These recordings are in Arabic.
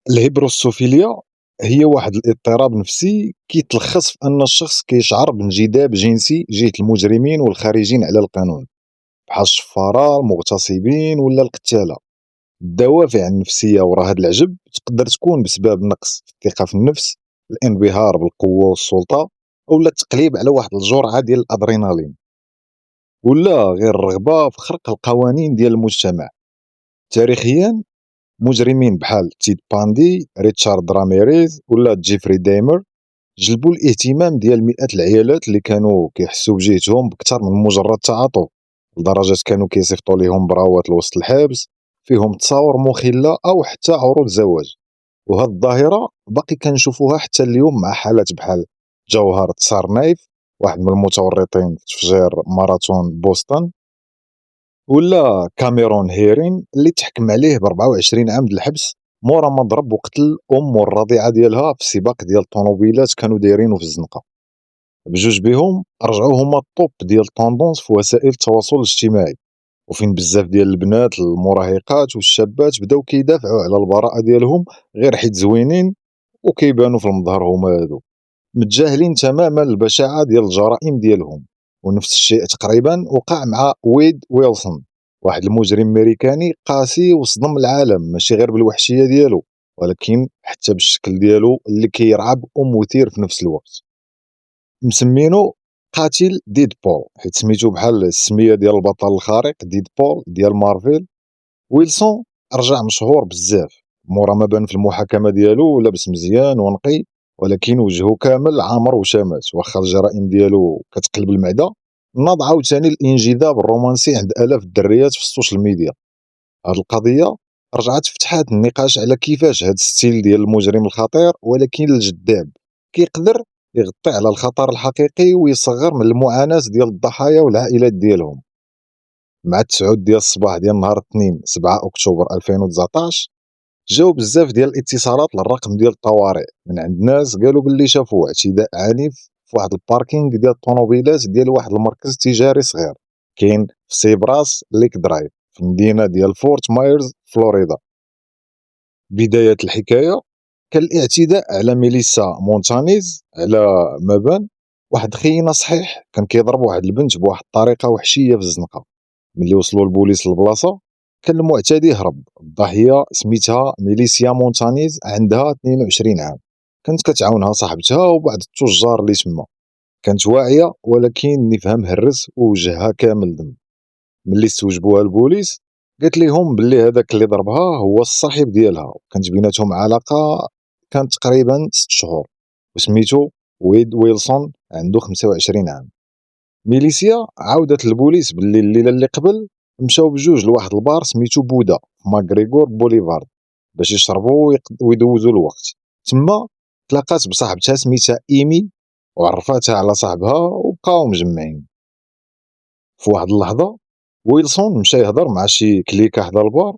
الهيبروسوفيليا هي واحد الاضطراب نفسي كيتلخص في أن الشخص كيشعر بانجذاب جنسي جهة المجرمين والخارجين على القانون، بحال الشفارة، المغتصبين ولا القتالة. الدوافع النفسية وراء هاد العجب تقدر تكون بسبب نقص في الثقة في النفس، الانبهار بالقوة والسلطة، أولا التقليب على واحد الجرعة ديال الأدرينالين، ولا غير الرغبة في خرق القوانين ديال المجتمع. تاريخيا مجرمين بحال تيد باندي، ريتشارد راميريز ولا جيفري دايمر جلبوا الاهتمام ديال مئات العيالات اللي كانوا كيحسوا بجهتهم بكثر من مجرد تعاطف، لدرجة كانوا كيصيفطوا ليهم براوات لوسط الحبس فيهم تصاور مخلة او حتى عروض زواج. وهاد الظاهرة باقي كنشوفوها حتى اليوم مع حالات بحال جوهر تسارنايف، واحد من المتورطين في تفجير ماراثون بوسطن، ولا كاميرون هيرين اللي تحكم عليه ب 24 عام د الحبس مورا ما ضرب وقتل والرضيعه ديالها في سباق ديال الطوموبيلات كانوا دايرينه في الزنقه. بجوج بهم رجعوا هما الطوب ديال الطوندونس في وسائل التواصل الاجتماعي، وفين بزاف ديال البنات المراهقات والشابات بداو كيدافعوا على البراءه ديالهم غير حيت زوينين وكيبانوا في المظهر هما هادو، متجاهلين تماما البشاعه ديال الجرائم ديالهم. ونفس الشيء تقريبا وقع مع ويد ويلسون، واحد المجرم امريكاني قاسي وصدم العالم ماشي غير بالوحشيه ديالو ولكن حتى بالشكل ديالو اللي كيرعب ومثير في نفس الوقت. مسمينو قاتل ديدبول حيت سميتو بحال السميه ديال البطل الخارق ديدبول ديال مارفل. ويلسون رجع مشهور بزاف مورا ما بان في المحاكمه ديالو لابس مزيان ونقي، ولكن وجهه كامل عامر وشامات. واخا الجرائم ديالو كتقلب المعده، ناض عاوتاني الانجذاب الرومانسي عند الاف الدريات في السوشيال ميديا. هاد القضيه رجعت فتحات النقاش على كيفاش هاد الستيل ديال المجرم الخطير ولكن الجذاب كيقدر يغطي على الخطر الحقيقي ويصغر من المعاناه ديال الضحايا والعائلات ديالهم. مع 9 ديال الصباح ديال نهار الاثنين 7 اكتوبر 2019 جاو بزاف ديال الاتصالات للرقم ديال الطوارئ من عند ناس قالوا باللي شافوا اعتداء عنيف في واحد الباركينغ ديال الطوموبيلات ديال واحد المركز تجاري صغير كاين في سيبراس ليك درايف في المدينه ديال فورت مايرز فلوريدا. بدايه الحكايه كان الاعتداء على ميليسا مونتانيز على ما بان واحد خينا صحيح كان كيضرب واحد البنت بواحد الطريقه وحشيه في الزنقه. ملي وصلوا البوليس للبلاصه كان المعتدي هرب. الضحيه سميتها ميليسيا مونتانيز، عندها 22 عام، كانت كتعاونها صاحبتها وبعض التجار اللي تما. كانت واعيه ولكن نفهم هرس ووجهها كامل دم. ملي استوجبوها البوليس قالت لهم باللي هذاك اللي ضربها هو الصاحب ديالها، وكانت بيناتهم علاقه كانت تقريبا 6 شهور، وسميتو ويد ويلسون، عنده 25 عام. ميليسيا عاودت البوليس باللي الليله اللي قبل مشاو بجوج لواحد البار سميتو بودا في ماغريغور بوليفارد باش يشربوا ويدوزوا الوقت. تما تلاقات بصاحبتها سميتها ايمي وعرفاتها على صاحبها وبقاو مجمعين. في واحد اللحظه ويلسون مشى يهضر مع شي كليكه حدا البار،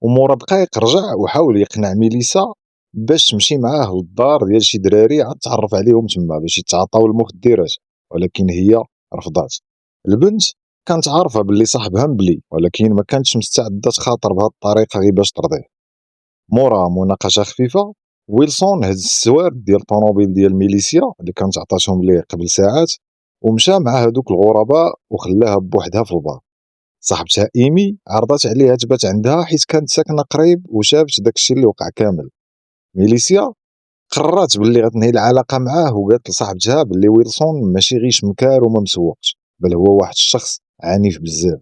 ومورا دقائق رجع وحاول يقنع ميليسا باش تمشي معاه للدار ديال شي دراري عاد تعرف عليهم تما باش يتعاطاو المخدرات، ولكن هي رفضات. البنت كانت عارفه باللي صاحبها مبلي ولكن ما كانتش مستعده تخاطر بهذه الطريقه غير باش ترضيه. مورا مناقشه خفيفه ويلسون هز السوارد ديال الطوموبيل ديال ميليسيا اللي كانت عطاتهم ليه قبل ساعات ومشى مع هذوك الغرباء وخلاها بوحدها في البار. صاحبتها ايمي عرضت عليها تبات عندها حيت كانت ساكنه قريب وشافت داكشي اللي وقع كامل. ميليسيا قررت باللي غتنهي العلاقه معاه وقالت لصاحبتها باللي ويلسون ماشي غير شمكار وما مسوقش، بل هو واحد الشخص عنيف بزاف.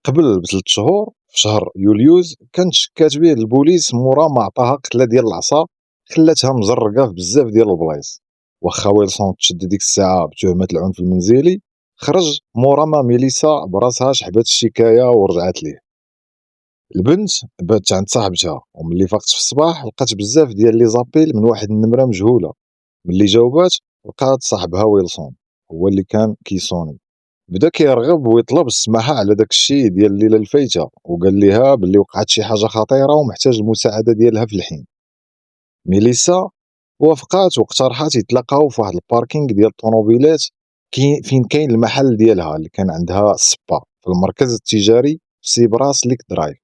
قبل ب3 شهور في شهر يوليوز كانت شكات به البوليس مورا ما عطاها قتله ديال العصا خلاتها مزرقه في بزاف ديال البلايص. واخا ويلسون تشد ديك الساعه بتهمه العنف المنزلي، خرج مورا ما ميليسا براسها شحبات الشكايه ورجعت ليه. البنت باتت عند صاحبتها وملي فاقت في الصباح لقات بزاف ديال لي زابيل من واحد النمره مجهوله. ملي جاوبات لقات صاحبها ويلسون هو اللي كان كيصوني. بدا كيرغب ويطلب السماحه على داك الشيء ديال الليله الفايته وقال ليها باللي وقعت شي حاجه خطيره ومحتاج المساعده ديالها في الحين. ميليسا وافقات واقترحات يتلاقاو في واحد الباركينغ ديال الطوموبيلات فين كاين المحل ديالها اللي كان عندها السبا في المركز التجاري في سيبراس ليك درايف.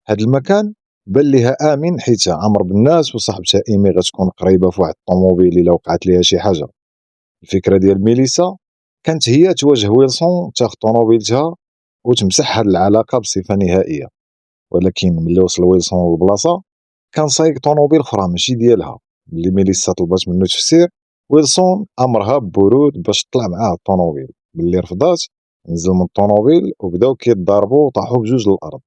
هاد المكان بان ليها امن حيت عامر بالناس وصاحبتها ايمي غتكون قريبه في واحد الطوموبيل الا وقعت ليها شي حاجه. الفكره ديال ميليسا كانت هي تواجه ويلسون تاخذ طوموبيلتها وتمسح هاد العلاقه بصفه نهائيه. ولكن ملي وصل ويلسون للبلاصه كان سايق طوموبيل اخرى ماشي ديالها. ملي ميليسا طلبات منه تفسير، ويلسون امرها ببرود باش تطلع معاه الطوموبيل. ملي رفضات نزل من الطوموبيل وبداو كيتضاربوا وطاحوا بجوج للارض.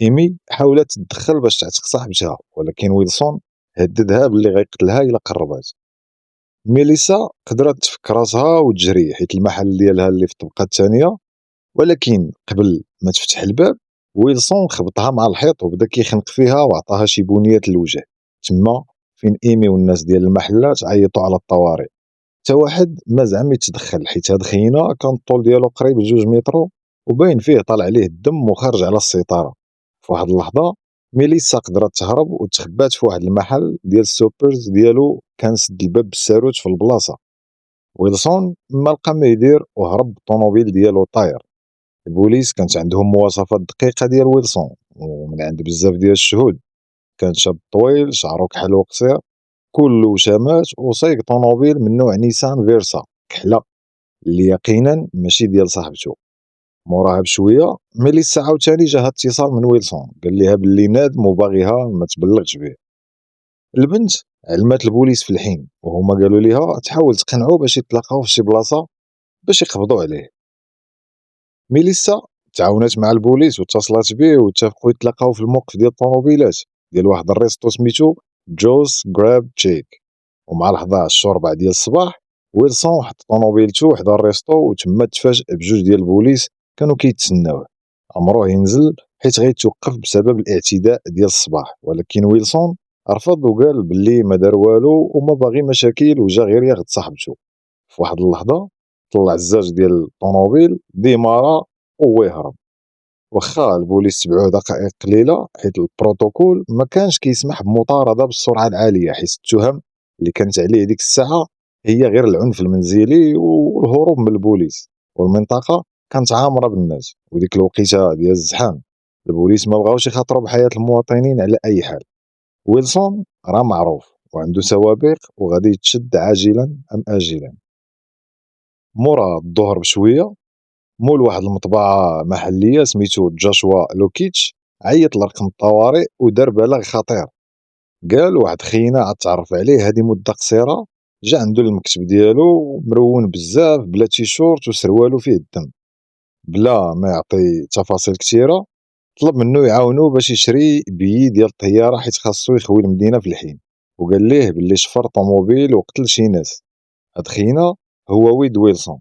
ايمي حاولت تدخل باش تعتق صاحبتها، ولكن ويلسون هددها باللي غيقتلها الا قربات. ميليسا قدرت تفك راسها وتجري حيت المحل ديالها اللي في الطبقه الثانيه، ولكن قبل ما تفتح الباب ويلسون خبطها مع الحيط وبدا كيخنق فيها وعطاها شي بنيات الوجه. تما فين ايمي والناس ديال المحلات عيطوا على الطوارئ. حتى واحد ما زعم يتدخل حيت هاد خينا كان الطول ديالو قريب ل2 متر وباين فيه طالع عليه الدم وخارج على السيطره. في واحد اللحظه ميليسا قدرت تهرب وتخبات في واحد المحل ديال السوبرز ديالو كان سد الباب بالساروت في البلاصه. ويلسون ما لقى ما يدير وهرب بالطوموبيل ديالو طاير. البوليس كانت عندهم مواصفات دقيقه ديال ويلسون ومن عند بزاف ديال الشهود. كان شاب طويل شعرو كحل وقصير كله شامات وسايق طوموبيل من نوع نيسان فيرسا كحله اللي يقينا ماشي ديال صاحبته. موراها بشويه ميليسا عاوتاني جاها اتصال من ويلسون قال ليها باللي نادم وباغيها ما تبلغش به. البنت علمات البوليس في الحين وهما قالوا ليها تحاول تقنعو باش يتلاقاو في شي بلاصه باش يقبضوا عليه. ميليسا تعاونات مع البوليس واتصلات به واتفقوا يتلاقاو في الموقف ديال الطوموبيلات ديال واحد الريستو سميتو جوز غراب تشيك. ومع لحظة الشهر بعد ديال الصباح ويلسون حط طوموبيلتو حدا الريستو وتما تفاجئ بجوج ديال البوليس كانوا كيتسناوه. امروه ينزل حيت غيتوقف بسبب الاعتداء ديال الصباح، ولكن ويلسون رفض وقال باللي ما دار والو وما باغي مشاكل وجا غير ياخد صاحبته. في واحد اللحظه طلع الزاج ديال الطوموبيل ديمارا وهو يهرب. واخا البوليس تبعوه دقائق قليله حيت البروتوكول ما كانش كيسمح بمطارده بالسرعه العاليه حيت التهم اللي كانت عليه ديك الساعه هي غير العنف المنزلي والهروب من البوليس. والمنطقه كانت عامره بالناس وديك الوقيته ديال الزحام البوليس ما بغاوش يخاطروا بحياه المواطنين على اي حال. ويلسون راه معروف وعنده سوابق وغادي يتشد عاجلا ام اجلا. مورا الظهر بشويه مول واحد المطبعه محليه سميتو جاشوا لوكيتش عيط لرقم الطوارئ ودار بلاغ خطير. قال واحد خينا عاد تعرف عليه هذه مده قصيره جا عنده المكتب ديالو مرون بزاف بلا تيشورت وسروالو فيه الدم. بلا ما يعطي تفاصيل كثيره طلب منه يعاونو باش يشري بيي ديال الطياره حيت خاصو يخوي المدينه في الحين، وقال ليه باللي شفر طوموبيل وقتل شي ناس. هاد خينا هو ويد ويلسون.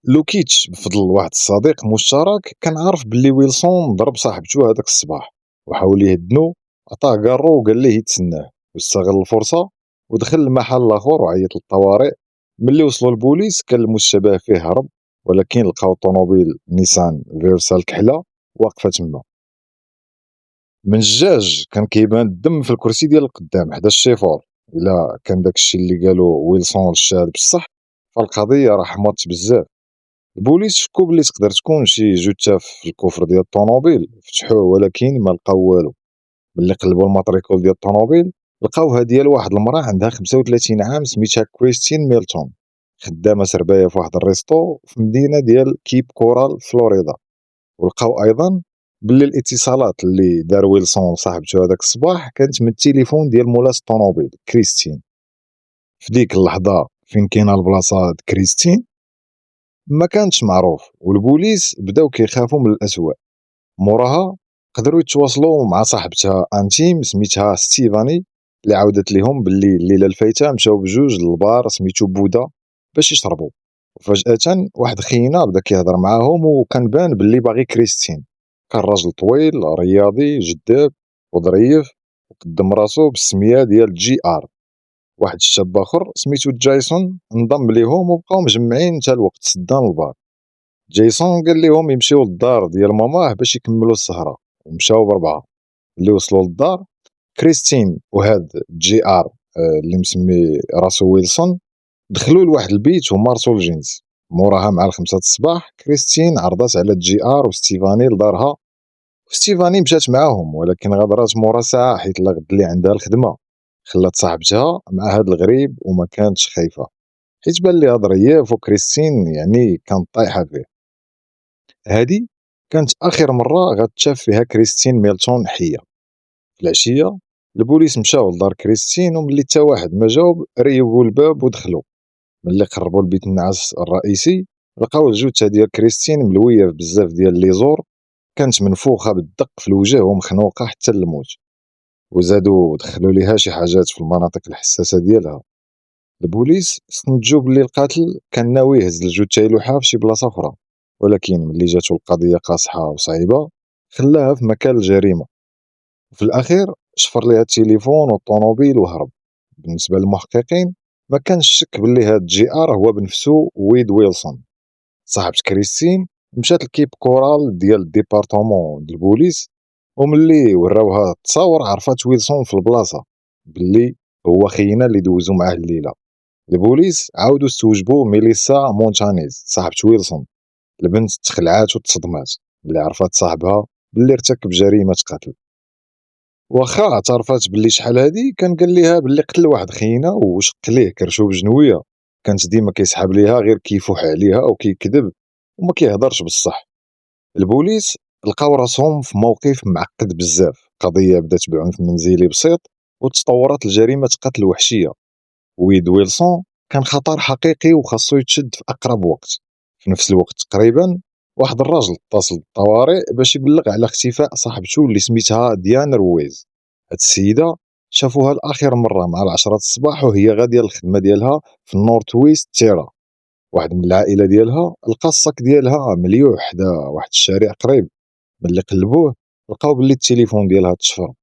لوكيتش بفضل واحد الصديق مشترك كان عارف باللي ويلسون ضرب صاحبته هذاك الصباح وحاول يهدنو، عطاه كارو وقال ليه يتسناه واستغل الفرصه ودخل لمحل اخر وعيط للطوارئ. ملي وصلوا البوليس كان المشتبه فيه هرب، ولكن لقاو طوموبيل نيسان فيرسا الكحله واقفه تما. من الجاج كان كيبان الدم في الكرسي ديال القدام حدا الشيفور. الا كان داكشي اللي قالوا ويلسون الشاهد بصح فالقضيه راه حمضت بزاف. البوليس شكو بلي تقدر تكون شي جثه في الكفر ديال الطوموبيل، فتحوه ولكن ما لقاو والو. ملي قلبوا الماتريكول ديال الطوموبيل لقاوها ديال واحد المراه عندها 35 عام سميتها كريستين ميلتون، خدامه سربايه في واحد الريستو في مدينه ديال كيب كورال فلوريدا. ولقاو ايضا باللي الاتصالات اللي دار ويلسون صاحبته هذاك الصباح كانت من التليفون ديال مولاس الطوموبيل كريستين. في ديك اللحظه فين كاينه البلاصه كريستين ما كانتش معروف والبوليس بداو كيخافوا من الأسوأ. موراها قدروا يتواصلوا مع صاحبتها انتيم سميتها ستيفاني اللي عاودت لهم باللي الليله الفايته مشاو بجوج للبار سميتو بودا باش يشربوا. وفجاه واحد خينا بدا كيهضر معاهم وكان بان باللي باغي كريستين. كان راجل طويل رياضي جذاب وظريف وقدم راسو بالسميه ديال جي ار. واحد الشاب اخر سميتو جايسون انضم ليهم وبقاو مجمعين حتى الوقت سدان البار. جايسون قال لهم يمشيو للدار ديال ماماه باش يكملوا السهره ومشاو بربعه. اللي وصلوا للدار كريستين وهاد جي ار اللي مسمي راسو ويلسون دخلوا لواحد البيت ومارسوا الجنس. موراها مع 5 الصباح كريستين عرضت على جي ار وستيفاني لدارها ستيفاني مشات معاهم، ولكن غادرات مورا ساعة حيت الغد اللي عندها الخدمة خلات صاحبتها مع هاد الغريب وما كانتش خايفة، حيت بان ليها ظريف وكريستين يعني كانت طايحة فيه. هادي كانت آخر مرة غتشاف فيها كريستين ميلتون حية. في العشية البوليس مشاو لدار كريستين، وملي تا واحد ما جاوب ريبوا الباب ودخلوا. ملي قربوا لبيت النعاس الرئيسي لقاو الجثة ديال كريستين ملوية بزاف ديال لي زور، كانت منفوخة بالدق في الوجه ومخنوقة حتى الموت، وزادوا دخلوا ليها شي حاجات في المناطق الحساسة ديالها. البوليس استنتجوا بلي القاتل كان ناوي يهز الجثة يلوحها في شي بلاصة أخرى، ولكن ملي جاتو القضية قاصحة وصعيبة خلاها في مكان الجريمة. في الأخير شفر ليها التليفون والطوموبيل وهرب. بالنسبة للمحققين ما كانش شك بلي هاد جي ار هو بنفسو ويد ويلسون. صاحبة كريستين مشات لكيب كورال ديال الديبارتمون ديال البوليس، وملي وراوها التصاور عرفات ويلسون في البلاصة بلي هو خينا اللي دوزو معاه الليلة. البوليس عاودوا استوجبوا ميليسا مونتانيز صاحبة ويلسون. البنت تخلعات وتصدمات اللي عرفات صاحبها باللي ارتكب جريمة قتل، واخا اعترفات باللي شحال هادي كان قال ليها باللي قتل واحد خينا وشق ليه كرشو بجنويه، كانت ديما كيسحاب ليها غير كيفوح عليها او كيكذب وما كيهضرش بصح. البوليس لقاو راسهم في موقف معقد بزاف، قضيه بدات بعنف منزلي بسيط وتطورت لجريمه قتل وحشيه. ويد ويلسون كان خطر حقيقي وخاصو يتشد في اقرب وقت. في نفس الوقت تقريبا واحد الراجل اتصل بالطوارئ باش يبلغ على اختفاء صاحبته اللي سميتها ديان رويز. هاد السيده شافوها لاخر مره مع 10 الصباح وهي غاديه للخدمه ديالها في النورث ويست تيرا. واحد من العائله ديالها لقى الصك ديالها مليوح حدا واحد الشارع قريب. ملي قلبوه لقاو بلي التليفون ديالها تشفر.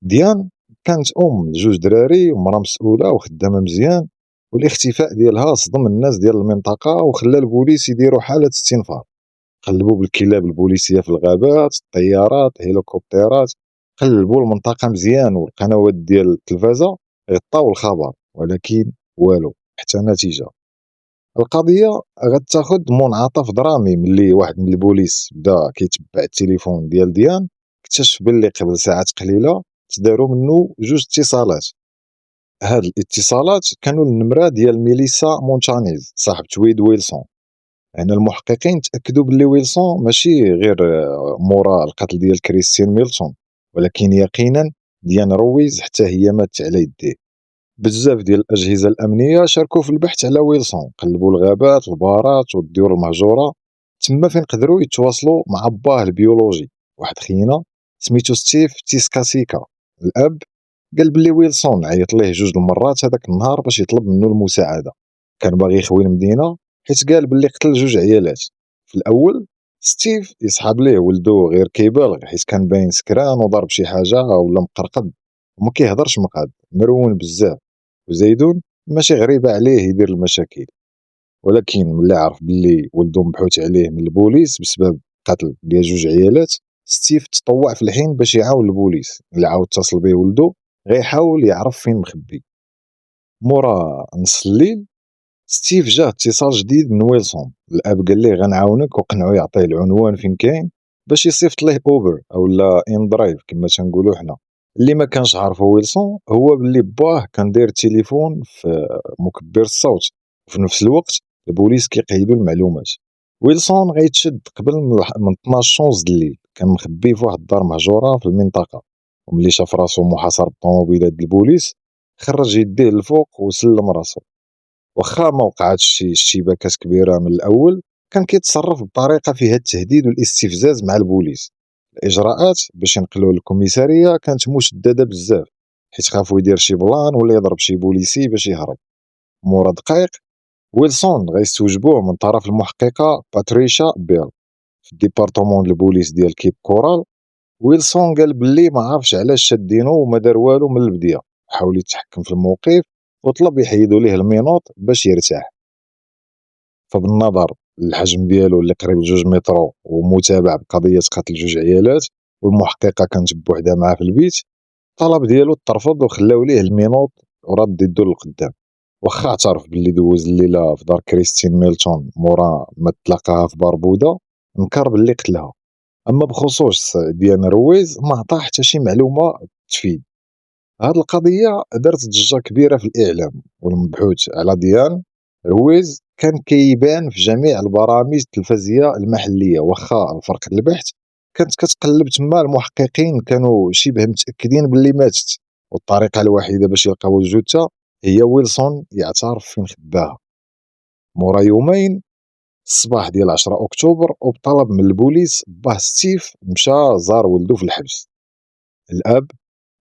ديان كانت لجوج دراري ومرا مسؤوله وخدامه مزيان، والاختفاء ديالها صدم الناس ديال المنطقه وخلى البوليس يديروا حاله استنفار. قلبوا بالكلاب البوليسيه في الغابات، الطيارات، هليكوبترات، قلبوا المنطقه مزيان والقنوات ديال التلفازه غطاو الخبر، ولكن والو حتى نتيجه. القضيه غتاخد منعطف درامي ملي واحد من البوليس بدا كيتبع التليفون ديال ديان، اكتشف باللي قبل ساعات قليله تداروا منه جوج اتصالات. هاد الاتصالات كانوا النمره ديال ميليسا مونتانيز صاحبة ويد ويلسون. هنا المحققين تاكدوا باللي ويلسون ماشي غير مورا القتل ديال كريستين ميلتون، ولكن يقينا ديان رويز حتى هي ماتت على يديه. بزاف ديال الاجهزه الامنيه شاركوا في البحث على ويلسون، قلبوا الغابات البارات والديور المهجوره، تما فين قدروا يتواصلوا مع باه البيولوجي واحد خينا سميتو ستيف تيسكاسيكا. الاب قال بلي ويلسون عيط ليه جوج المرات هذاك النهار باش يطلب منه المساعده، كان باغي يخوي المدينه حيت قال بلي قتل جوج عيالات. في الاول ستيف يسحب ليه ولدو غير كيبالغ حيت كان باين سكران وضرب شي حاجه ولا مقرقب وما كيهضرش مقاد مرون بزاف، وزيدون ماشي غريبه عليه يدير المشاكل. ولكن ملي عرف بلي ولدو مبحوث عليه من البوليس بسبب قتل ديال جوج عيالات، ستيف تطوع في الحين باش يعاون البوليس. اللي عاود اتصل به ولدو غيحاول يعرف فين مخبي. مورا نص الليل ستيف جاه اتصال جديد من ويلسون. الاب قال ليه غنعاونك وقنعو يعطيه العنوان فين كاين باش يصيفط ليه اوبر او لا ان درايف كما تنقولوا حنا. اللي ما كانش عارفه ويلسون هو باللي باه كان داير التليفون في مكبر الصوت، وفي نفس الوقت البوليس كيقيدوا المعلومات. ويلسون غيتشد قبل من 12 شونز الليل، كان مخبي في واحد الدار مهجوره في المنطقه، وملي شاف راسو محاصر بالطوموبيلات ديال البوليس خرج يديه الفوق وسلم راسو. واخا ما وقعاتش شي اشتباكات كبيره من الاول، كان كيتصرف بطريقه فيها التهديد والاستفزاز مع البوليس. الاجراءات باش ينقلوه للكوميساريه كانت مشدده بزاف حيت خافوا يدير شي بلان ولا يضرب شي بوليسي باش يهرب. مورا دقائق ويلسون غيستوجبوه من طرف المحققه باتريشا بيل في الديبارتمون البوليس ديال كيب كورال. ويلسون قال بلي ما عرفش علاش شادينو وما دار والو من البدايه، حاول يتحكم في الموقف وطلب يحيدوا ليه المينوط باش يرتاح. فبالنظر للحجم ديالو اللي قريب ل2 متر ومتابع بقضيه قتل جوج عيالات والمحققه كانت بوحدها معاه في البيت، الطلب ديالو ترفض وخلاو ليه المينوط ورد يدو للقدام. واخا اعترف باللي دوز الليله في دار كريستين ميلتون مورا ما تلاقاها في باربودا، نكر باللي قتلها. أما بخصوص ديان رويز ما عطا حتى شي معلومة تفيد. هاد القضية دارت ضجة كبيرة في الإعلام، والمبحوث على ديان رويز كان كيبان في جميع البرامج التلفزية المحلية، واخا فرقة البحث كانت كتقلب تما المحققين كانوا شبه متأكدين باللي ماتت، والطريقة الوحيدة باش يلقاو الجثة هي ويلسون يعترف فين خباها. مورا يومين الصباح ديال 10 أكتوبر وبطلب من البوليس باه ستيف مشى زار ولدو في الحبس. الأب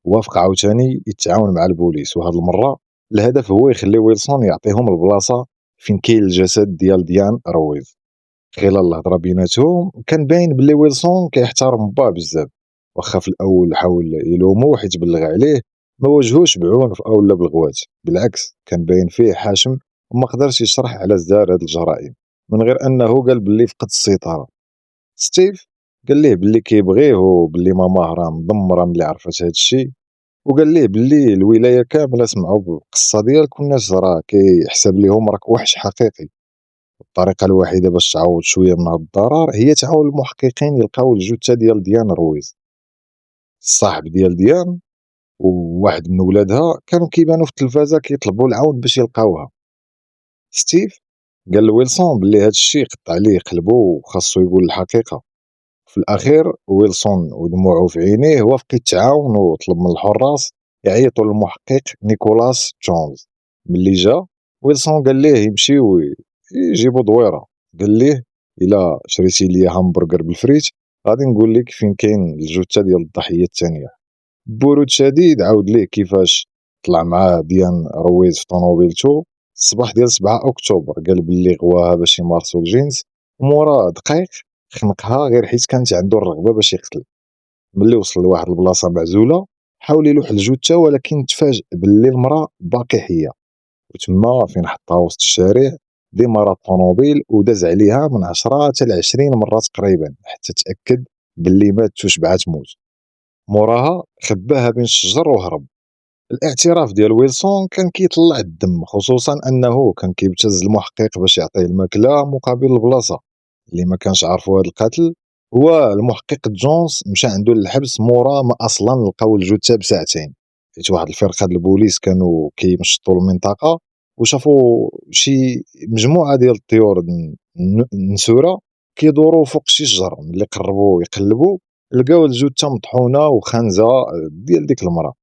وافق عاوتاني يتعاون مع البوليس، وهاد المرة الهدف هو يخلي ويلسون يعطيهم البلاصة فين كاين الجسد ديال ديان رويز. خلال الهضره بيناتهم كان باين بلي ويلسون كيحترم باه بزاف، واخا في الاول حاول يلومو حيت بلغ عليه، ما واجهوش بعنف او لا بالغوات، بالعكس كان باين فيه حاشم وما قدرش يشرح على زار هاد الجرائم من غير انه قال بلي فقد السيطره. ستيف قال ليه بلي كيبغيه وبلي ماما راه مدمره ملي عرفت هاد الشيء، وقال ليه بلي الولايه كامله سمعوا بالقصه ديالك والناس راه كيحسب ليهم راك وحش حقيقي. الطريقه الوحيده باش تعوض شويه من هاد الضرر هي تعاون المحققين يلقاو الجثه ديال ديان رويز. الصاحب ديال ديان وواحد من ولادها كانوا كيبانوا في التلفازه كيطلبوا العون باش يلقاوها. ستيف قال لويلسون بلي هاد الشيء قطع عليه قلبه وخاصو يقول الحقيقه. في الاخير ويلسون ودموعه في عينيه وافق يتعاون وطلب من الحراس يعيطوا للمحقق نيكولاس جونز. ملي جا ويلسون قال ليه يمشيو يجيبوا دويره، قال ليه الا شريتي لي همبرغر بالفريت غادي نقول لك فين كاين الجثه ديال الضحيه الثانيه. ببرود شديد عاود ليه كيفاش طلع معاه ديان رويز في طوموبيلتو الصباح ديال 7 اكتوبر، قال باللي غواها باش يمارسوا الجنس، ومورا دقيق خنقها غير حيت كانت عنده الرغبه باش يقتل. ملي وصل لواحد البلاصه معزوله حاول يلوح الجثه ولكن تفاجئ باللي المراه باقي حيه، وتما فين حطها وسط الشارع ديما الطوموبيل وداز عليها من 10 حتى ل 20 مره تقريبا حتى تاكد باللي مات وشبعات موت. موراها خباها بين الشجر وهرب. الاعتراف ديال ويلسون كان كيطلع الدم، خصوصا انه كان كيبتز المحقق باش يعطيه الماكله مقابل البلاصه. اللي ما كانش عارفوا هذا القتل هو المحقق جونز مشى عنده للحبس مورا ما اصلا لقاو الجثه بساعتين، حيت واحد الفرقه د البوليس كانوا كيمشطوا المنطقه وشافوا شي مجموعه ديال الطيور النسوره كيدوروا فوق شي شجر. ملي قربوا يقلبوا لقاو الجثه مطحونه وخانزه ديال ديك المراه،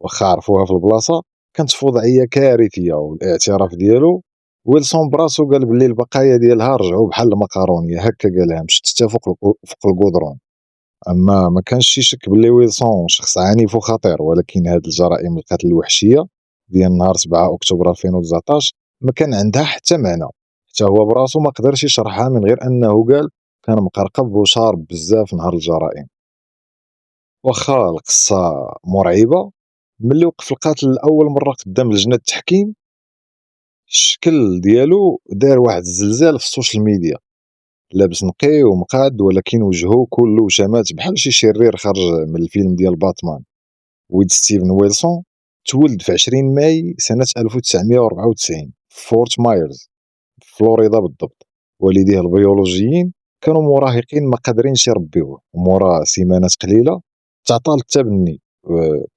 واخا عرفوها في البلاصه كانت في وضعيه كارثيه. والاعتراف ديالو ويلسون براسو قال باللي البقايا ديالها رجعوا بحال المقارونيه هكا، قالها مشت حتى فوق القدرون. اما ما كانش شي شك باللي ويلسون شخص عنيف وخطير، ولكن هاد الجرائم القتل الوحشيه ديال نهار 7 اكتوبر 2019 ما كان عندها حتى معنى، حتى هو براسو ما قدرش يشرحها من غير انه قال كان مقرقب وشارب بزاف نهار الجرائم. واخا القصه مرعبه، ملي وقف القاتل لاول مره قدام لجنه التحكيم الشكل ديالو دار واحد الزلزال في السوشيال ميديا. لابس نقي ومقاد ولكن وجهه كله شمات بحال شي شرير خرج من الفيلم ديال باتمان. ويد ستيفن ويلسون تولد في 20 ماي سنة 1994 في فورت مايرز في فلوريدا بالضبط. والديه البيولوجيين كانوا مراهقين ما قادرينش يربيوه، ومورا سيمانات قليلة تعطى للتبني.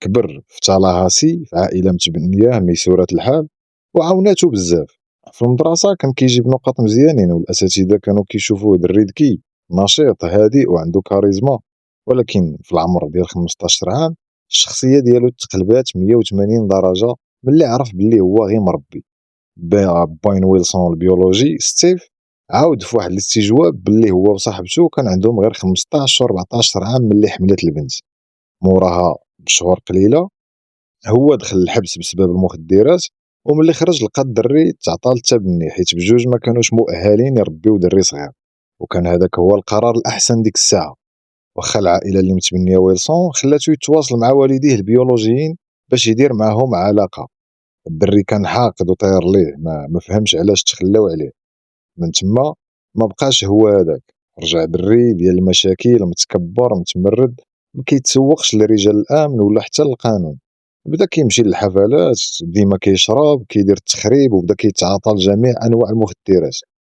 كبر في تالاهاسي في عائلة متبنية ميسورة الحال وعاوناتو بزاف. في المدرسة كان كيجيب نقاط مزيانين والأساتذة كانوا كيشوفوه دري ذكي نشيط هادئ وعنده كاريزما، ولكن في العمر ديال 15 عام الشخصية ديالو تقلبات 180 درجة ملي عرف بلي هو غير مربي. باين ويلسون البيولوجي ستيف عاود في واحد الاستجواب باللي هو وصاحبته كان عندهم غير 15 و 14 عام ملي حملت البنت. موراها بشهور قليلة هو دخل الحبس بسبب المخدرات، وملي خرج لقى الدري تعطى للتبني حيت بجوج ما كانوش مؤهلين يربيو دري صغير، وكان هذاك هو القرار الاحسن ديك الساعه. واخا العائله اللي متبنيه ويلسون خلاتو يتواصل مع والديه البيولوجيين باش يدير معهم علاقه. الدري كان حاقد وطير ليه ما فهمش علاش تخلاو عليه. من تما ما بقاش هو هذاك، رجع دري ديال المشاكل متكبر متمرد ما كيتسوقش لرجال الامن ولا حتى للقانون. بدا كيمشي للحفلات ديما كيشرب كيدير التخريب وبدا كيتعاطى لجميع انواع المخدرات.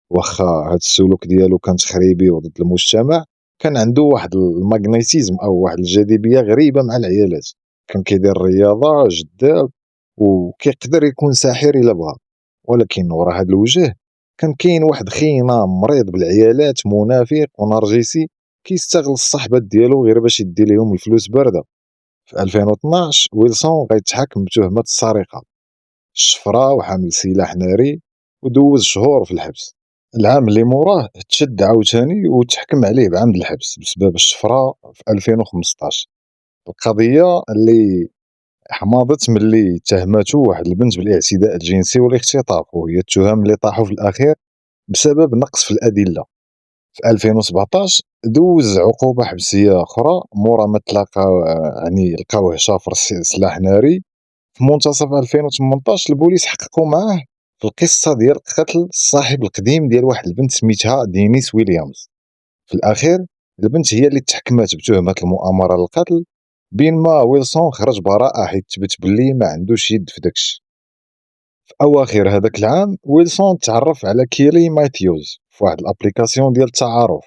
واخا هاد السلوك ديالو كان تخريبي وضد المجتمع، كان عنده واحد الماغنيتيزم او واحد الجاذبيه غريبه مع العيالات. كان كيدير الرياضه جذاب وكيقدر يكون ساحر الا بغا. ولكن ورا هاد الوجه كان كاين واحد خينا مريض بالعيالات، منافق ونرجسي، كيستغل الصحبات ديالو غير باش يدي لهم الفلوس بارده. في 2012 ويلسون غيتحاكم بتهمه السرقه، الشفره وحمل سلاح ناري، ودوز شهور في الحبس. العام اللي موراه تشد عاوتاني وتحكم عليه بعمد الحبس بسبب الشفره في 2015. القضيه اللي حماضت ملي اتهماتو واحد البنت بالاعتداء الجنسي والاختطاف، وهي التهم اللي طاحوا في الاخير بسبب نقص في الادله. في 2017 دوز عقوبه حبسيه اخرى مورا ما تلاقى يعني لقاوه شافر سلاح ناري. في منتصف 2018 البوليس حققوا معاه في القصه ديال قتل الصاحب القديم ديال واحد البنت سميتها دينيس ويليامز. في الاخير البنت هي اللي تحكمات بتهمه المؤامره للقتل، بينما ويلسون خرج براءه حيت تبت باللي ما عندوش يد في داكشي. في اواخر هذاك العام ويلسون تعرف على كيلي ماثيوز في واحد الابليكاسيون ديال التعارف.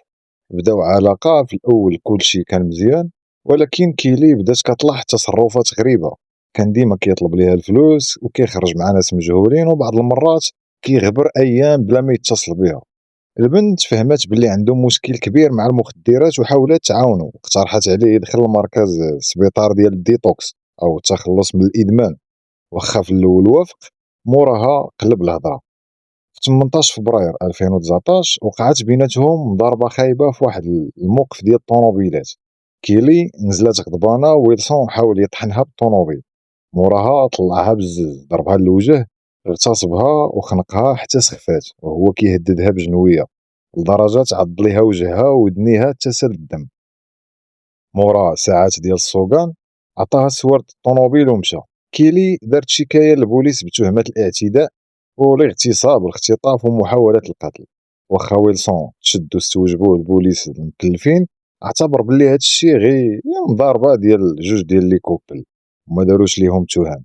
بداو علاقه، في الاول كلشي كان مزيان، ولكن كيلي بدات كتلاحظ تصرفات غريبه. كان ديما كيطلب ليها الفلوس وكيخرج مع ناس مجهولين، وبعض المرات كيغبر ايام بلا ما يتصل بها. البنت فهمت باللي عنده مشكل كبير مع المخدرات وحاولت تعاونو، اقترحت عليه يدخل المركز سبيطار ديال الديتوكس او التخلص من الادمان. واخا في الاول وافق، موراها قلب الهضره. في 18 فبراير 2019 وقعت بيناتهم ضربه خايبه في واحد الموقف ديال الطوموبيلات. كيلي نزلت غضبانه ويلسون حاول يطحنها بالطوموبيل. موراها طلعها بالزز، ضربها للوجه، اغتصبها وخنقها حتى سخفات وهو كيهددها بجنويه، لدرجه عض ليها وجهها ودنيها حتى سال الدم. مورا ساعات ديال السوقان عطاها سوارت الطوموبيل ومشى. كيلي دارت شكايه للبوليس بتهمه الاعتداء والاغتصاب والاختطاف ومحاوله القتل. واخا ويلسون تشد واستوجبوه البوليس المكلفين، اعتبر بلي هادشي غير مضاربه ديال جوج ديال لي كوبل وما داروش ليهم تهم.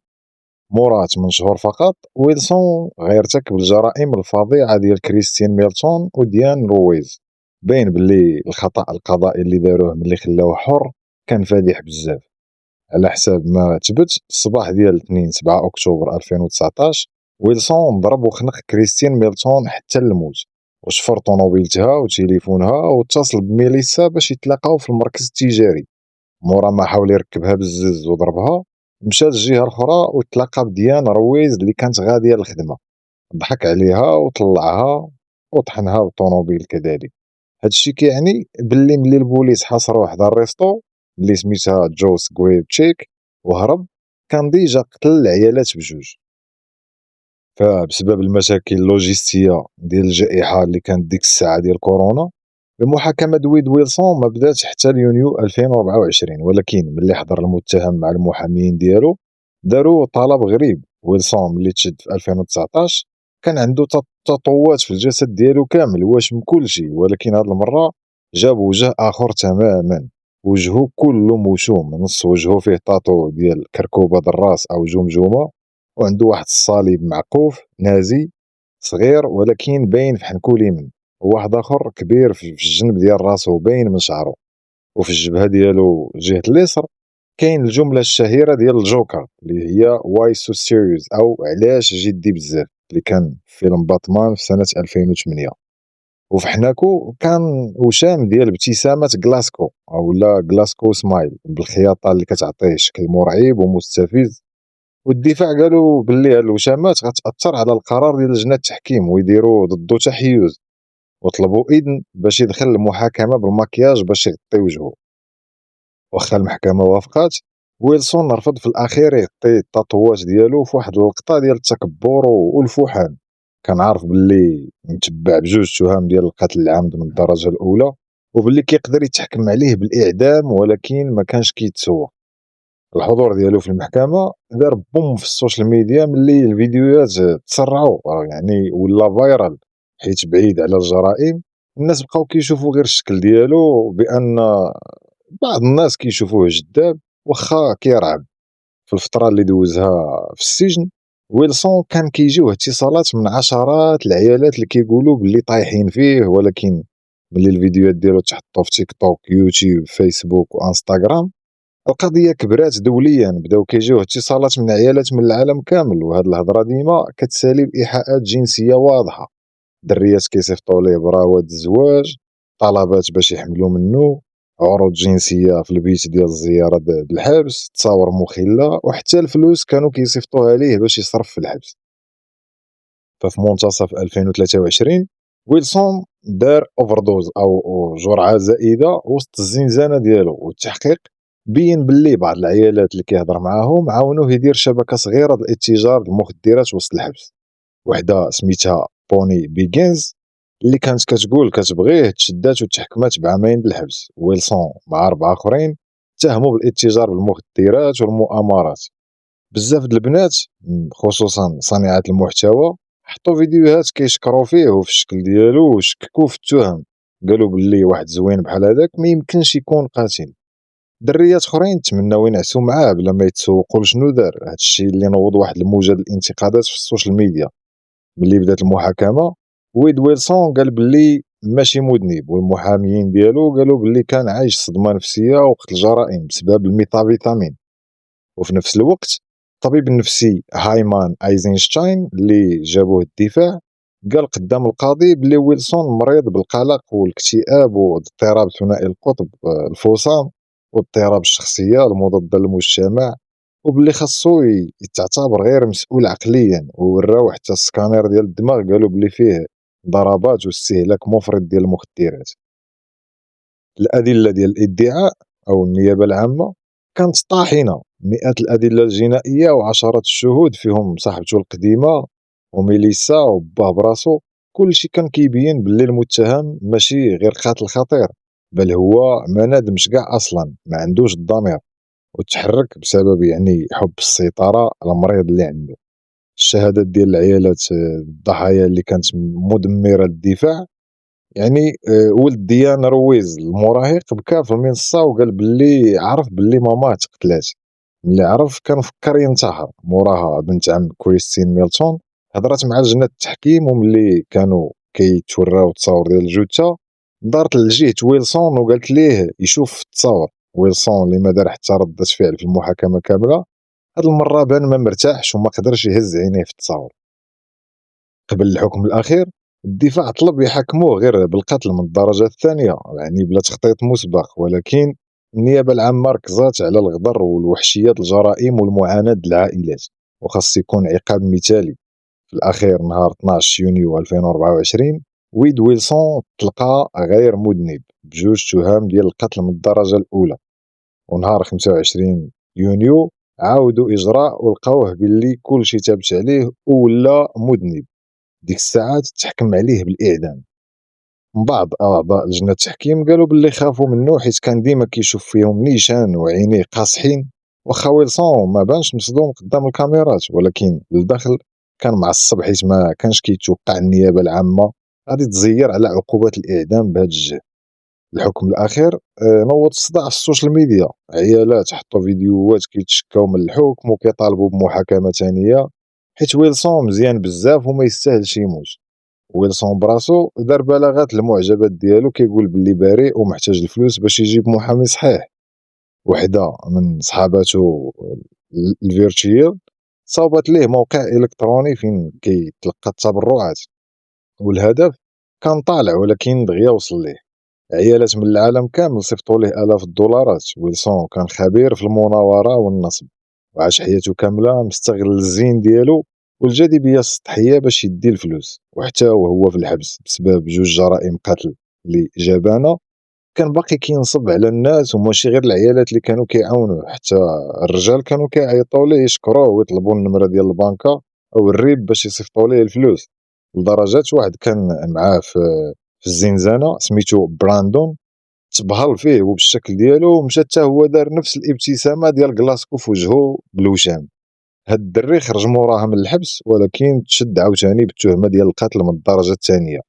مورا 8 شهور فقط ويلسون غيرتكب الجرائم الفظيعه ديال كريستيان ميلتون وديان رويز. باين باللي الخطا القضائي اللي داروه ملي خلاوه حر كان فادح بزاف. على حساب ما تبت الصباح ديال الاثنين 7 اكتوبر 2019 ويلسون ضرب وخنق كريستيان ميلتون حتى الموت، وشفر طوموبيلتها وتليفونها واتصل بميليسا باش يتلاقاو في المركز التجاري. مورا ما حاول يركبها بالزز وضربها، مشى للجهه الاخرى وتلاقى بديان رويز اللي كانت غاديه للخدمه. ضحك عليها وطلعها وطحنها بالطوموبيل كذلك. هادشي كيعني باللي ملي البوليس حاصر واحد الريستو اللي سميتها جوس كويب تشيك وهرب، كان ديجا قتل العيالات بجوج. فبسبب المشاكل اللوجستيه ديال الجائحه اللي كانت ديك الساعه ديال كورونا، المحاكمه دويد ويلسون ما بداتش حتى ليونيو 2024. ولكن ملي حضر المتهم مع المحامين ديالو داروا طلب غريب. ويلسون ملي تشد في 2019 كان عنده تطوات في الجسد ديالو كامل واشم كلشي، ولكن هاد المره جاب وجه اخر تماما. وجهه كله موشوم، نص وجهه فيه طاطو ديال كركوبه الراس او جمجمه، وعنده واحد الصليب معقوف نازي صغير ولكن باين في حنكو اليمين، وواحد اخر كبير في الجنب ديال راسو باين من شعره. وفي الجبهه ديالو جهه اليسر كاين الجمله الشهيره ديال الجوكر اللي هي واي سو سيريوس او علاش جدي بزاف، اللي كان في فيلم باتمان في سنه 2008. وفي حناكو كان وشام ديال ابتسامه غلاسكو او لا غلاسكو سمايل بالخياطه اللي كتعطيه شكل مرعب ومستفز. والدفاع قالوا باللي هاد الوشامات غتاثر على القرار ديال لجنه التحكيم ويديروا ضده تحيز، وطلبوا اذن باش يدخل المحاكمه بالمكياج باش يغطي وجهه. واخا المحكمه وافقات، ويلسون رفض في الاخير يغطي التطوات ديالو في واحد اللقطه ديال التكبر والفحال. كان عارف باللي متبع بجوج تهم ديال القتل العمد من الدرجه الاولى، وباللي كيقدر يتحكم عليه بالاعدام، ولكن ما كانش كيتسوى. الحضور ديالو في المحكمه دار بوم في السوشيال ميديا ملي الفيديوهات تسرعوا، يعني ولا فايرال، حيت بعيد على الجرائم الناس بقاو كيشوفوا غير الشكل ديالو، بان بعض الناس كيشوفوه جذاب واخا كيرعب. في الفتره اللي دوزها في السجن ويلسون كان كيجيوه اتصالات من عشرات العيالات اللي كيقولوا باللي طايحين فيه، ولكن ملي الفيديوهات ديالو تحطوا في تيك توك يوتيوب فيسبوك وانستغرام، القضيه كبرات دوليا، بداو كيجيو اتصالات من عيالات من العالم كامل. وهاد الهضره ديما كتسالي بايحاءات جنسيه واضحه، دريات كيصيفطوا ليه براوات الزواج، طلبات باش يحملوا منه، عروض جنسيه في البيت ديال الزياره بالحبس، تصاور مخله، وحتى الفلوس كانوا كيصيفطوها ليه باش يصرف في الحبس. ففي منتصف 2023 ويلسون دار اوفردوز او جرعه زائده وسط الزنزانه ديالو، والتحقيق بين باللي بعض العيالات اللي كيهضر معاهم عاونوه يدير شبكه صغيره ديال الاتجار بالمخدرات وسط الحبس. وحده سميتها بوني بيجينز اللي كانت كتقول كتبغيه تشدات وتحكمات بعامين بالحبس. ويلسون مع 4 اخرين اتهموا بالاتجار بالمخدرات والمؤامرات. بزاف د البنات خصوصا صانعات المحتوى حطوا فيديوهات كيشكروا فيه وفي الشكل ديالو وشككوا في التهم، قالوا باللي واحد زوين بحال هذاك ما يمكنش يكون قاتل. دريات اخرين تمناو ينعسوا معاه بلا ما يتسوقوا لشنو دار. هادشي اللي نوض واحد الموجه ديال الانتقادات في السوشيال ميديا. ملي بدات المحاكمه ويد ويلسون قال باللي ماشي مذنب، والمحاميين ديالو قالوا باللي كان عايش صدمه نفسيه وقت الجرائم بسبب الميثامفيتامين. وفي نفس الوقت الطبيب النفسي هايمان ايزنشتاين اللي جابوه الدفاع قال قدام القاضي بلي ويلسون مريض بالقلق والاكتئاب واضطراب ثنائي القطب الفصام واضطراب الشخصيه المضاده للمجتمع، وباللي خاصو يتعتبر غير مسؤول عقليا. ووراو حتى السكانير ديال الدماغ قالوا بلي فيه ضربات واستهلاك مفرط ديال المخدرات. الادله ديال الادعاء او النيابه العامه كانت طاحنه، مئات الادله الجنائيه وعشرات الشهود فيهم صاحبته القديمه وميليسا وباه براسو. كلشي كان كيبين باللي المتهم ماشي غير قاتل خطير، بل هو ما نادمش كاع اصلا، ما عندوش الضمير، وتحرك بسبب يعني حب السيطره على المريض اللي عنده. الشهادات ديال العيالات الضحايا اللي كانت مدمره للدفاع، يعني ولد ديانا رويز المراهق بكى في المنصه وقال باللي عرف باللي ماما تقتلات. ملي عرف كان فكر ينتحر. موراها بنت عم كريستين ميلتون هضرات مع لجنه التحكيم، وملي كانوا كيتوراو التصاور ديال الجثه دارت لجهه ويلسون وقالت ليه يشوف التصاور. ويلسون اللي ما دار حتى ردة فعل في المحاكمه كامله، هاد المره بان ما مرتاحش وما قدرش يهز عينيه في التصاور. قبل الحكم الاخير الدفاع طلب يحاكموه غير بالقتل من الدرجه الثانيه، يعني بلا تخطيط مسبق، ولكن النيابه العامه ركزات على الغدر والوحشيه الجرائم والمعاناه العائلات، وخاص يكون عقاب مثالي. في الاخير نهار 12 يونيو 2024 ويد ويلسون تلقى غير مذنب بجوج تهم ديال القتل من الدرجه الاولى. ونهار 25 يونيو عاودوا اجراء ولقاوه باللي كلشي تابت عليه ولا مذنب. ديك الساعات تحكم عليه بالاعدام. من بعض اعضاء لجنه التحكيم قالوا باللي خافوا منه حيت كان ديما كيشوف فيهم نيشان وعينيه قاصحين. واخا ويلسون ما بانش مصدوم قدام الكاميرات، ولكن الداخل كان معصب حيت ما كانش كيتوقع النيابه العامه غادي تزير على عقوبات الاعدام بهذا الجهد. الحكم الاخير نوض الصداع في السوشيال ميديا. عيالات حطوا فيديوهات كيتشكاو من الحكم وكيطالبوا بمحاكمه ثانيه حيت ويلسون مزيان بزاف وما يستاهلش يموت. ويلسون براسو دار بلاغات للمعجبات ديالو كيقول باللي بريء ومحتاج الفلوس باش يجيب محامي صحيح. وحده من صحاباتو الفيرتشيال صاوبت ليه موقع الكتروني فين كيتلقى التبرعات، والهدف كان طالع ولكن دغيا وصل ليه. عيالات من العالم كامل صيفطوا ليه آلاف الدولارات. ويلسون كان خبير في المناورة والنصب، وعاش حياته كاملة مستغل الزين ديالو والجاذبية السطحية باش يدي الفلوس. وحتى وهو في الحبس بسبب جوج جرائم قتل اللي جابانا كان باقي كينصب على الناس، وماشي غير العيالات اللي كانوا كيعاونوه، حتى الرجال كانوا كيعيطوا ليه يشكروه ويطلبوا النمرة ديال البنكة او الريب باش يصيفطوا ليه الفلوس. لدرجة واحد كان معاه في الزنزانه سميتو براندون تبهر فيه وبالشكل ديالو ومشى حتى هو دار نفس الابتسامه ديال كلاسكو في وجهه بالوشام. هاد الدري خرج موراها من الحبس ولكن تشد عاوتاني بالتهمه ديال القتل من الدرجه الثانيه.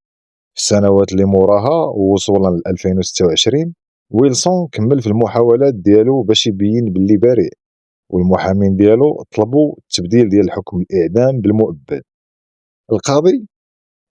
في السنوات اللي موراها ووصولا ل 2026 ويلسون كمل في المحاولات ديالو باش يبين باللي بريء، والمحامين ديالو طلبوا التبديل ديال حكم الاعدام بالمؤبد. القاضي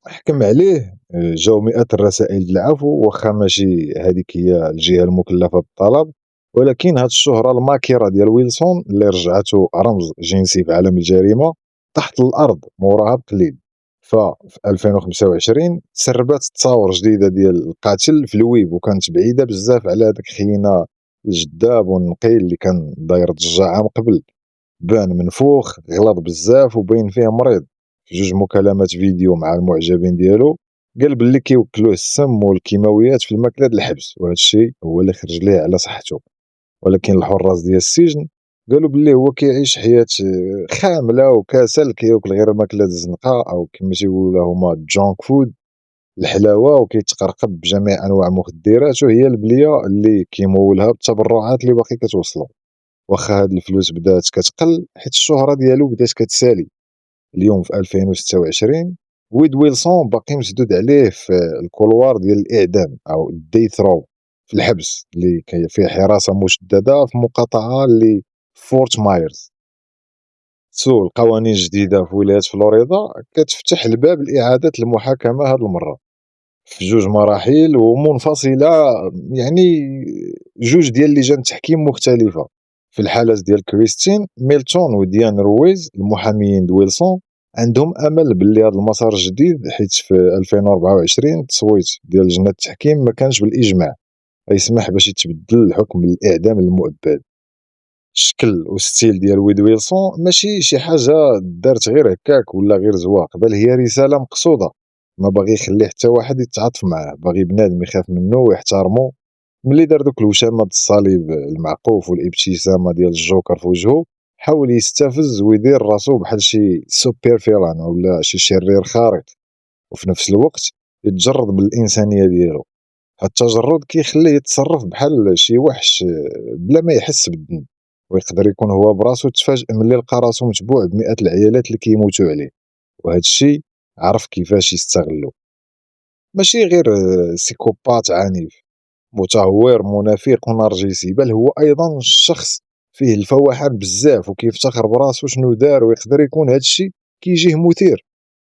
حكم عليه جاو مئات الرسائل ديال العفو، واخا ماشي هذيك هي الجهة المكلفة بالطلب، ولكن هاد الشهرة الماكرة ديال ويلسون اللي رجعته رمز جنسي في عالم الجريمة تحت الأرض موراها بقليل. ففي 2025 تسربات تصاور جديدة ديال القاتل في الويب، وكانت بعيدة بزاف على داك خينا الجذاب والنقي اللي كان داير ضجة عام قبل. بان منفوخ، غلط بزاف، وباين فيه مريض. في جوج مكالمات فيديو مع المعجبين ديالو قال باللي كيوكلوه السم والكيماويات في الماكله د الحبس، وهذا الشيء هو اللي خرج ليه على صحته. ولكن الحراس ديال السجن قالوا باللي هو كيعيش حياه خامله وكسل، كياكل غير ماكله الزنقه او كما تيقولوا هما جونك فود، الحلاوه، وكيتقرقب بجميع انواع المخدرات، وهي البليه اللي كيمولها بالتبرعات اللي باقي كتوصلوا. واخا هاد الفلوس بدات كتقل حيت الشهرة ديالو بدات كتسالي. اليوم في 2026 ويد ويلسون باقي مسدود عليه في الكولوار ديال الإعدام أو الديث رو في الحبس اللي فيه حراسة مشددة في مقاطعة اللي فورت مايرز. القوانين الجديدة في ولاية فلوريدا كتفتح الباب لإعادة المحاكمة هاد المرة في جوج مراحل ومنفصلة، يعني جوج ديال لجان تحكيم مختلفة. في الحالة ديال كريستين ميلتون وديان رويز المحاميين ويلسون عندهم امل باللي هذا المسار جديد، حيت في 2024 التصويت ديال لجنه التحكيم ما كانش بالاجماع يسمح باش يتبدل الحكم بالاعدام المؤبد. الشكل والستيل ديال ويد ويلسون ماشي شي حاجه دارت غير هكاك ولا غير زواق، بل هي رساله مقصوده. ما باغي يخلي حتى واحد يتعاطف معاه، باغي بنادم يخاف منه ويحترمه. ملي دار دوك الوشامه الصليب المعقوف والابتسامه ديال الجوكر في وجهه، حاول يستفز ويدير راسو بحال شي سوبر فيلان ولا شي شرير خارق، وفي نفس الوقت يتجرد بالانسانيه ديالو. هاد التجرد كيخليه يتصرف بحال شي وحش بلا ما يحس بالذنب، ويقدر يكون هو براسو تفاجئ ملي لقى راسو متبوع بمئات العيالات اللي كيموتوا عليه. وهذا الشيء عرف كيفاش يستغلو. ماشي غير سيكوبات عنيف متهور منافق ونرجسي، بل هو ايضا شخص فيه الفواحان بزاف وكيفتخر براسو شنو دار، ويقدر يكون هذا الشيء كيجيه مثير.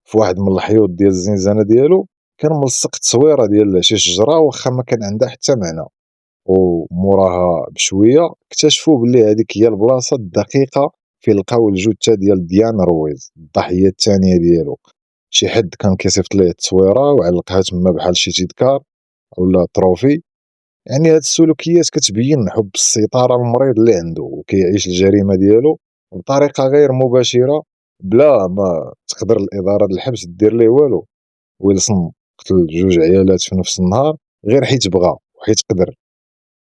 في واحد من الحيوط ديال الزنزانه ديالو كان ملصق تصويره ديال شي شجره واخا ما كان عندها حتى معنى، وموراها بشويه اكتشفوا باللي هذيك هي البلاصه الدقيقه فين لقاو الجثه ديال ديان رويز الضحيه الثانيه ديالو. شي حد كان كيصيفط ليه التصويره وعلقها تما بحال شي تذكار ولا تروفي. يعني هاد السلوكيات كتبين حب السيطره المريض اللي عنده، وكيعيش الجريمه ديالو بطريقه غير مباشره بلا ما تقدر الاداره ديال الحبس دير ليه والو. ويلسون قتل جوج عيالات في نفس النهار غير حيت بغا وحيت قدر.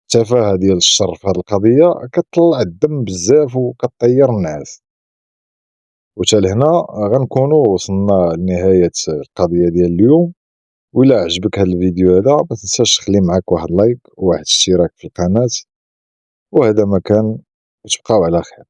التفاهه ديال الشر في هاد القضيه كتطلع الدم بزاف وكطير الناس. وتا لهنا غنكونوا وصلنا لنهايه القضيه ديال اليوم. وإلا عجبك هاد الفيديو هذا ما تنساش تخلي معاك واحد لايك وواحد اشتراك في القناه، وهذا مكان، وتبقاو على خير.